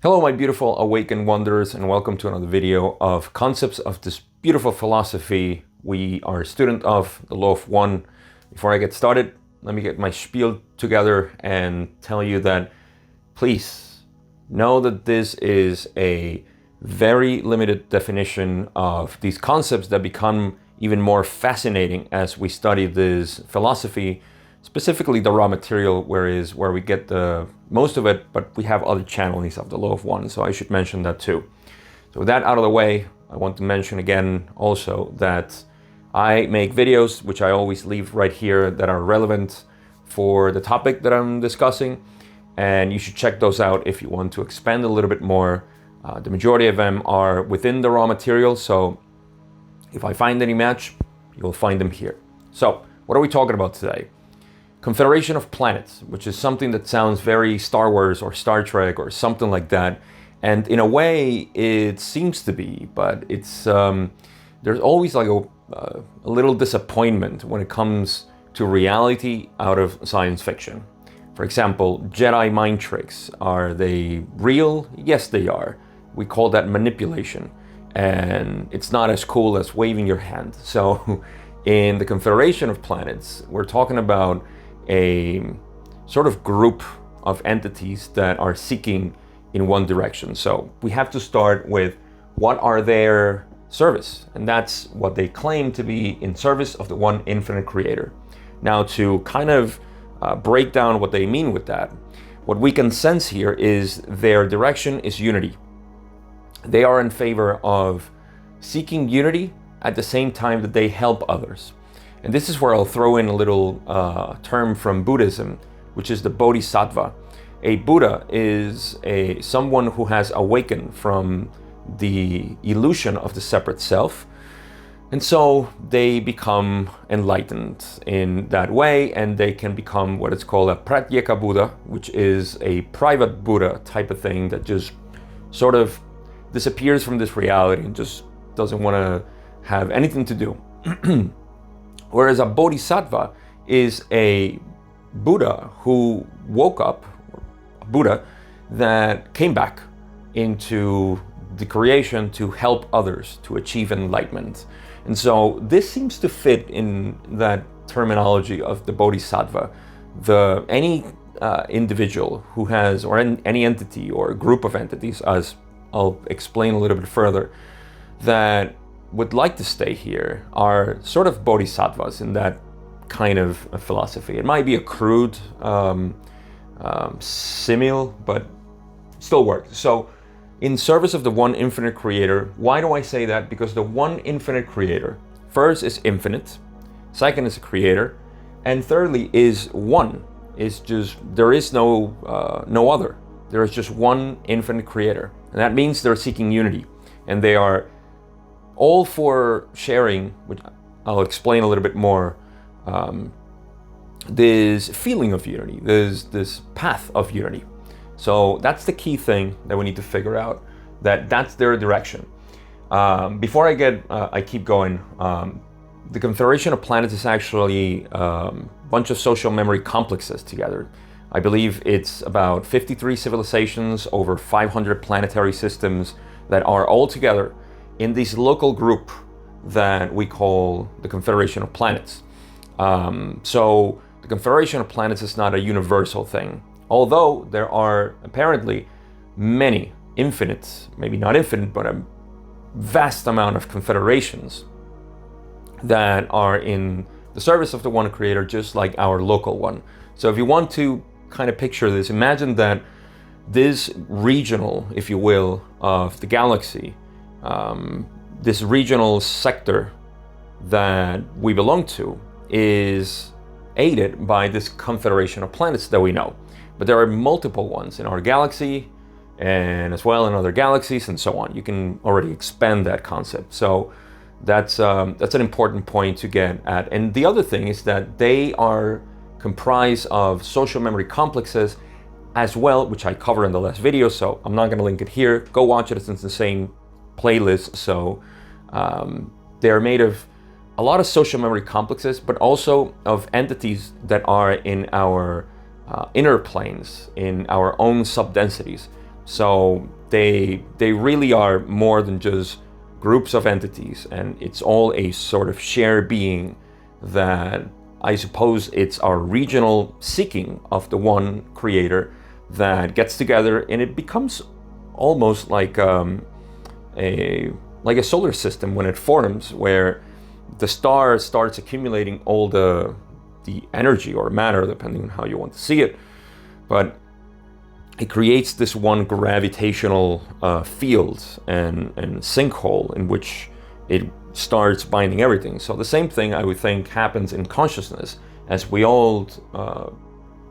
Hello, my beautiful awakened wanderers, and welcome to another video of concepts of this beautiful philosophy we are a student of, the Law of One. Before I get started, let me get my spiel together and tell you that please know that this is a very limited definition of these concepts that become even more fascinating as we study this philosophy, specifically the raw material, where we get the most of it, but we have other channelings of the Law of One, so I should mention that too. So with that out of the way, I want to mention again also that I make videos, which I always leave right here, that are relevant for the topic that I'm discussing, and you should check those out if you want to expand a little bit more. The majority of them are within the raw material, so if I find any match, you'll find them here. So what are we talking about today? Confederation of Planets, which is something that sounds very Star Wars or Star Trek or something like that. And in a way, it seems to be, but it's there's always like a little disappointment when it comes to reality out of science fiction. For example, Jedi mind tricks. Are they real? Yes, they are. We call that manipulation. And it's not as cool as waving your hand. So in the Confederation of Planets, we're talking about a sort of group of entities that are seeking in one direction. So we have to start with what are their service, and that's what they claim to be in service of the one infinite creator. Now, to kind of break down what they mean with that, what we can sense here is their direction is unity. They are in favor of seeking unity at the same time that they help others. And this is where I'll throw in a little term from Buddhism, which is the bodhisattva. A Buddha is someone who has awakened from the illusion of the separate self. And so they become enlightened in that way, and they can become what is called a pratyeka Buddha, which is a private Buddha type of thing that just sort of disappears from this reality and just doesn't want to have anything to do. Whereas a bodhisattva is a Buddha who woke up, a Buddha that came back into the creation to help others to achieve enlightenment. And so this seems to fit in that terminology of the bodhisattva. Any individual who has, or any entity or group of entities, as I'll explain a little bit further, that would like to stay here are sort of bodhisattvas in that kind of a philosophy. It might be a crude simile, but still works. So in service of the one infinite creator, why do I say that? Because the one infinite creator, first, is infinite, second, is a creator, and thirdly is one. Is just, there is no other. There is just one infinite creator. And that means they're seeking unity, and they are all for sharing, which I'll explain a little bit more, this feeling of unity, this path of unity. So that's the key thing that we need to figure out, that's their direction. Before I keep going, the Confederation of Planets is actually a bunch of social memory complexes together. I believe it's about 53 civilizations, over 500 planetary systems that are all together in this local group that we call the Confederation of Planets. So the Confederation of Planets is not a universal thing, although there are apparently many, infinite, maybe not infinite, but a vast amount of confederations that are in the service of the one creator, just like our local one. So if you want to kind of picture this, imagine that this regional, if you will, of the galaxy, this regional sector that we belong to is aided by this Confederation of Planets that we know. But there are multiple ones in our galaxy and as well in other galaxies and so on. You can already expand that concept. So that's an important point to get at. And the other thing is that they are comprised of social memory complexes as well, which I covered in the last video, so I'm not going to link it here. Go watch it, it's the same playlist. So they're made of a lot of social memory complexes, but also of entities that are in our inner planes, in our own subdensities. So they really are more than just groups of entities, and it's all a sort of shared being that I suppose it's our regional seeking of the one creator that gets together, and it becomes almost like a solar system when it forms, where the star starts accumulating all the energy or matter, depending on how you want to see it, but it creates this one gravitational field and sinkhole in which it starts binding everything. So the same thing, I would think, happens in consciousness, as we all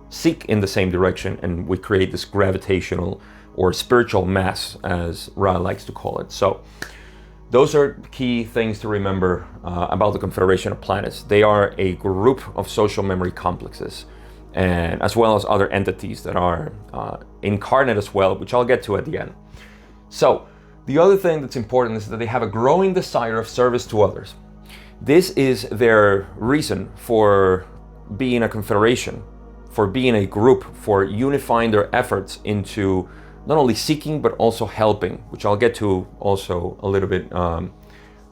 seek in the same direction, and we create this gravitational or spiritual mass, as Ra likes to call it. So those are key things to remember about the Confederation of Planets. They are a group of social memory complexes, and as well as other entities that are incarnate as well, which I'll get to at the end. So the other thing that's important is that they have a growing desire of service to others. This is their reason for being a confederation, for being a group, for unifying their efforts into not only seeking but also helping, which I'll get to also a little bit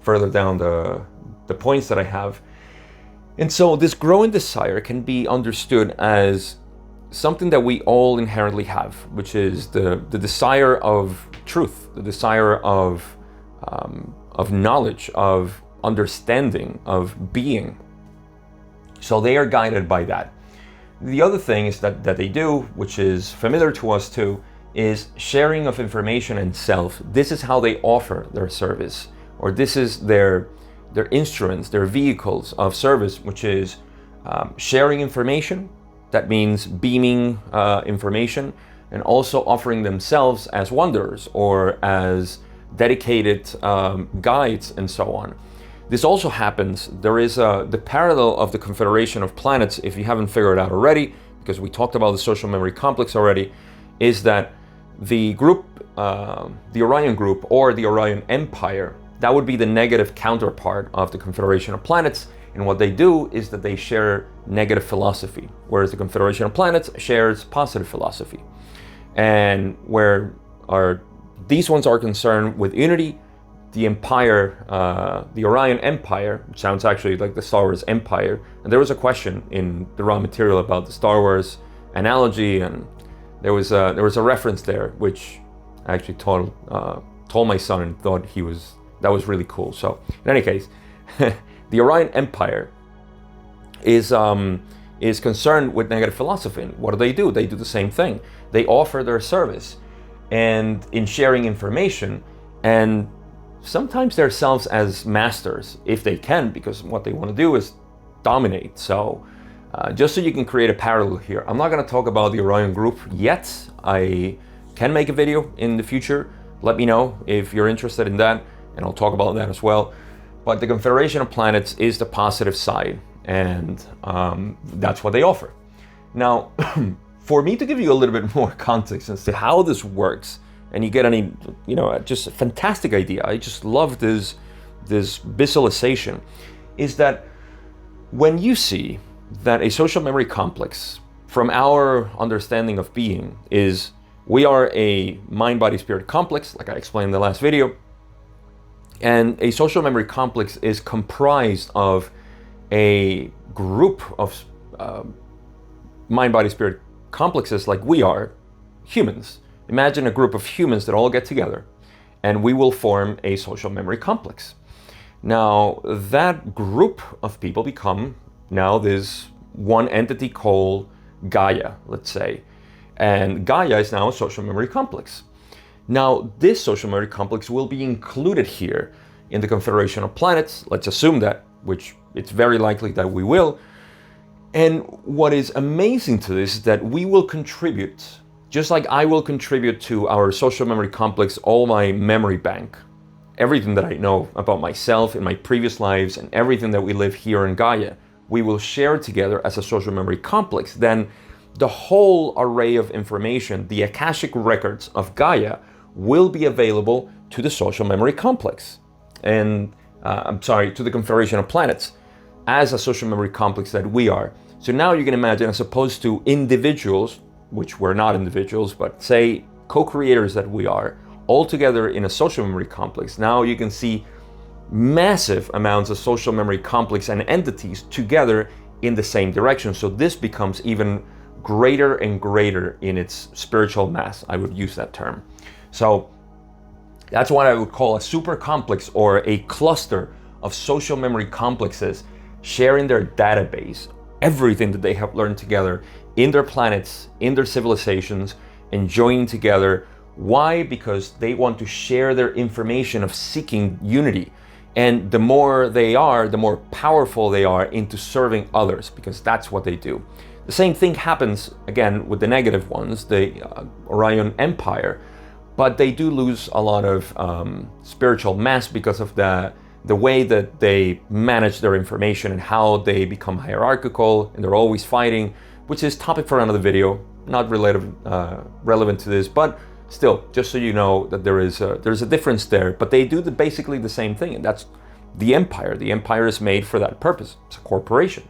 further down the points that I have. And so this growing desire can be understood as something that we all inherently have, which is the desire of truth, the desire of knowledge, of understanding, of being. So they are guided by that. The other thing is that they do, which is familiar to us too, is sharing of information and self. This is how they offer their service, or this is their instruments, their vehicles of service, which is sharing information. That means beaming information, and also offering themselves as wanderers or as dedicated guides and so on. This also happens, there is the parallel of the Confederation of Planets, if you haven't figured it out already, because we talked about the social memory complex already, is that the group, the Orion group or the Orion Empire, that would be the negative counterpart of the Confederation of Planets. And what they do is that they share negative philosophy, whereas the Confederation of Planets shares positive philosophy. And where these ones are concerned with unity, the Empire, the Orion Empire, which sounds actually like the Star Wars Empire. And there was a question in the raw material about the Star Wars analogy, and there was a reference there, which I actually told my son and thought that was really cool. So in any case, the Orion Empire is concerned with negative philosophy. And what do? They do the same thing. They offer their service and in sharing information, and sometimes themselves as masters, if they can, because what they want to do is dominate. So just so you can create a parallel here, I'm not going to talk about the Orion group yet. I can make a video in the future. Let me know if you're interested in that, and I'll talk about that as well. But the Confederation of Planets is the positive side, and that's what they offer. Now, for me to give you a little bit more context as to how this works, and you get just a fantastic idea. I just love this visualization, is that when you see that a social memory complex, from our understanding of being, is we are a mind-body-spirit complex, like I explained in the last video, and a social memory complex is comprised of a group of mind-body-spirit complexes like we are, humans. Imagine a group of humans that all get together, and we will form a social memory complex. Now, that group of people become now this one entity called Gaia, let's say. And Gaia is now a social memory complex. Now, this social memory complex will be included here in the Confederation of Planets. Let's assume that, which it's very likely that we will. And what is amazing to this is that we will contribute, just like I will contribute to our social memory complex, all my memory bank, everything that I know about myself in my previous lives and everything that we live here in Gaia, we will share together as a social memory complex. Then the whole array of information, the Akashic records of Gaia, will be available to the social memory complex. And to the Confederation of Planets as a social memory complex that we are. So now you can imagine, as opposed to individuals, which we're not individuals, but say co-creators that we are, all together in a social memory complex. Now you can see massive amounts of social memory complex and entities together in the same direction. So this becomes even greater and greater in its spiritual mass. I would use that term. So that's what I would call a super complex, or a cluster of social memory complexes sharing their database, everything that they have learned together in their planets, in their civilizations, and joining together. Why? Because they want to share their information of seeking unity. And the more they are, the more powerful they are into serving others, because that's what they do. The same thing happens again with the negative ones, the Orion Empire, but they do lose a lot of spiritual mass because of the way that they manage their information and how they become hierarchical, and they're always fighting, which is topic for another video, not relevant to this, but still, just so you know that there's a difference there. But they do basically the same thing, and that's the empire. The empire is made for that purpose. It's a corporation.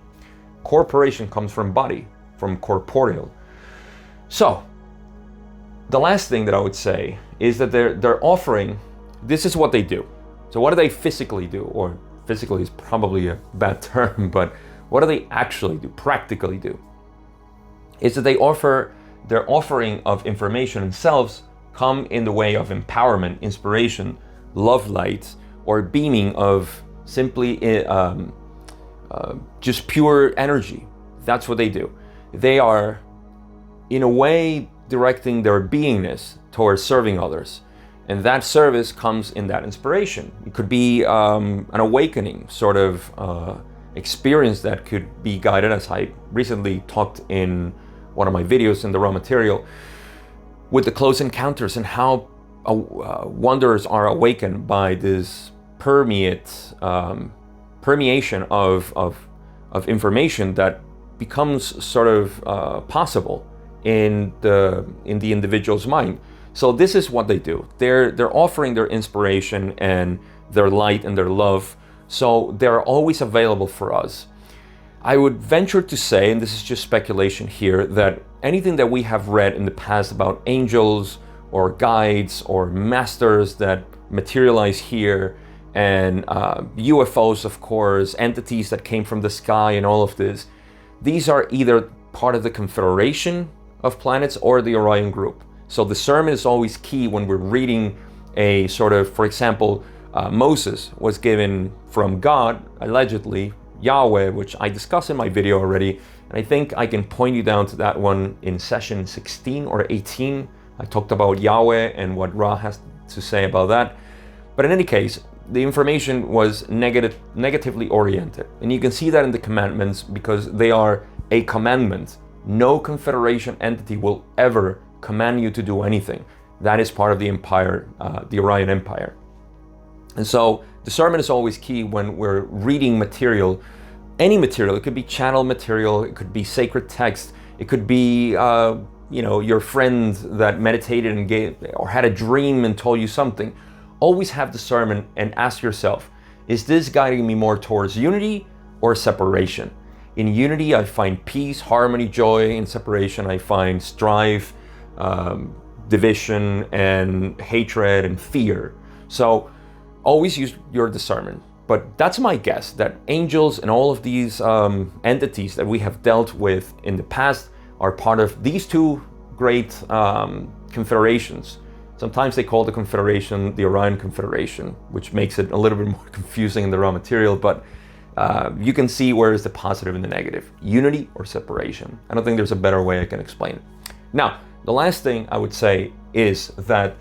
Corporation comes from body, from corporeal. So the last thing that I would say is that they're offering, this is what they do. So what do they physically do? Or physically is probably a bad term, but what do they actually do, practically do? Is that they offer, their offering of information themselves come in the way of empowerment, inspiration, love light, or beaming of simply just pure energy. That's what they do. They are, in a way, directing their beingness towards serving others. And that service comes in that inspiration. It could be an awakening sort of experience that could be guided, as I recently talked in one of my videos in the raw material, with the close encounters and how wonders are awakened by this permeation of information that becomes sort of possible in the individual's mind. So this is what they do. They're offering their inspiration and their light and their love. So they're always available for us. I would venture to say, and this is just speculation here, that anything that we have read in the past about angels or guides or masters that materialize here, and UFOs, of course, entities that came from the sky and all of this, these are either part of the Confederation of Planets or the Orion Group. So discernment is always key when we're reading a sort of, for example, Moses was given from God, allegedly, Yahweh, which I discussed in my video already, and I think I can point you down to that one in session 16 or 18. I talked about Yahweh and what Ra has to say about that. But in any case, the information was negatively oriented. And you can see that in the commandments, because they are a commandment. No Confederation entity will ever command you to do anything. That is part of the empire, the Orion Empire. And so discernment is always key when we're reading material, any material. It could be channel material, it could be sacred text, it could be your friend that meditated and gave, or had a dream and told you something. Always have discernment and ask yourself, is this guiding me more towards unity or separation? In unity, I find peace, harmony, joy. In separation, I find strife, division, and hatred and fear. So always use your discernment. But that's my guess, that angels and all of these entities that we have dealt with in the past are part of these two great confederations. Sometimes they call the confederation the Orion Confederation, which makes it a little bit more confusing in the raw material, but you can see where is the positive and the negative, unity or separation. I don't think there's a better way I can explain it. Now, the last thing I would say is that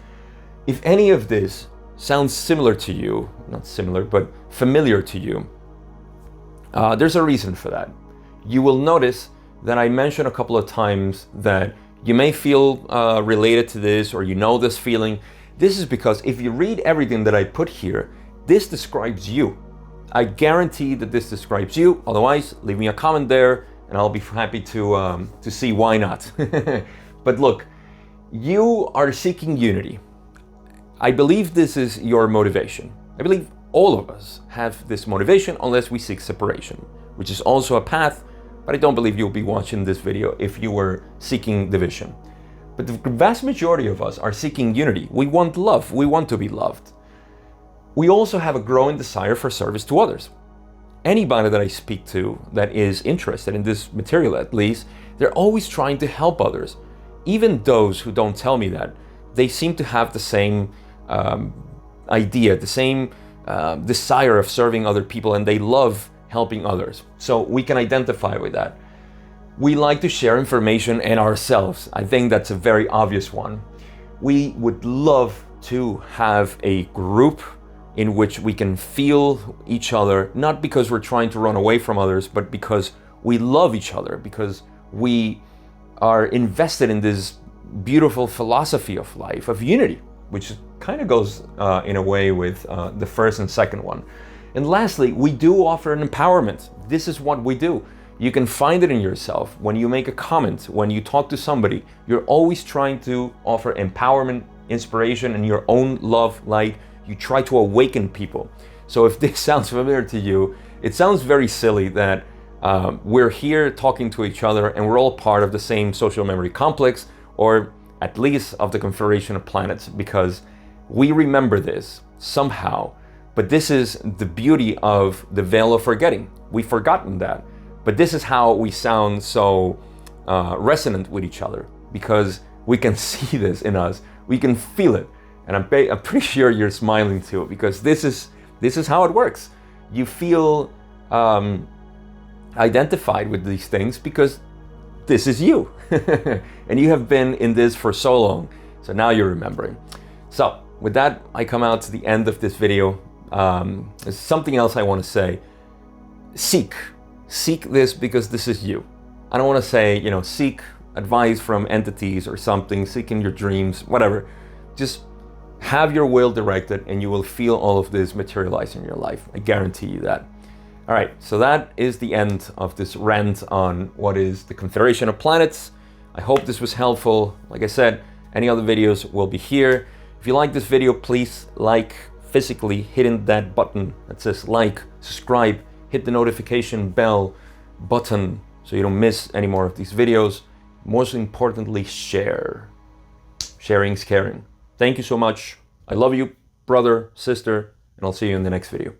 if any of this sounds similar to you, not similar, but familiar to you, there's a reason for that. You will notice that I mentioned a couple of times that you may feel related to this, or you know this feeling. This is because if you read everything that I put here, this describes you. I guarantee that this describes you. Otherwise, leave me a comment there and I'll be happy to see why not. But look, you are seeking unity. I believe this is your motivation. I believe all of us have this motivation unless we seek separation, which is also a path, but I don't believe you'll be watching this video if you were seeking division. But the vast majority of us are seeking unity. We want love. We want to be loved. We also have a growing desire for service to others. Anybody that I speak to that is interested in this material, at least, they're always trying to help others. Even those who don't tell me that, they seem to have the same idea, the same desire of serving other people, and they love helping others. So we can identify with that. We like to share information and ourselves. I think that's a very obvious one. We would love to have a group in which we can feel each other, not because we're trying to run away from others, but because we love each other, because we are invested in this beautiful philosophy of life, of unity, which kind of goes in a way with the first and second one. And lastly, we do offer an empowerment. This is what we do. You can find it in yourself. When you make a comment, when you talk to somebody, you're always trying to offer empowerment, inspiration, and your own love, light. You try to awaken people. So if this sounds familiar to you, it sounds very silly that we're here talking to each other and we're all part of the same social memory complex, or at least of the Confederation of Planets, because we remember this somehow. But this is the beauty of the veil of forgetting. We've forgotten that. But this is how we sound so resonant with each other, because we can see this in us. We can feel it. And I'm pretty sure you're smiling too, because this is how it works. You feel identified with these things because this is you. And you have been in this for so long. So now you're remembering. So with that, I come out to the end of this video. There's something else I want to say. Seek this because this is you. I don't want to say, seek advice from entities or something, seek in your dreams, whatever. Just have your will directed and you will feel all of this materialize in your life. I guarantee you that. All right, so that is the end of this rant on what is the Confederation of Planets. I hope this was helpful. Like I said, any other videos will be here. If you like this video, please like, physically hitting that button that says like, subscribe, hit the notification bell button so you don't miss any more of these videos. Most importantly, share. Sharing's caring. Thank you so much. I love you, brother, sister, and I'll see you in the next video.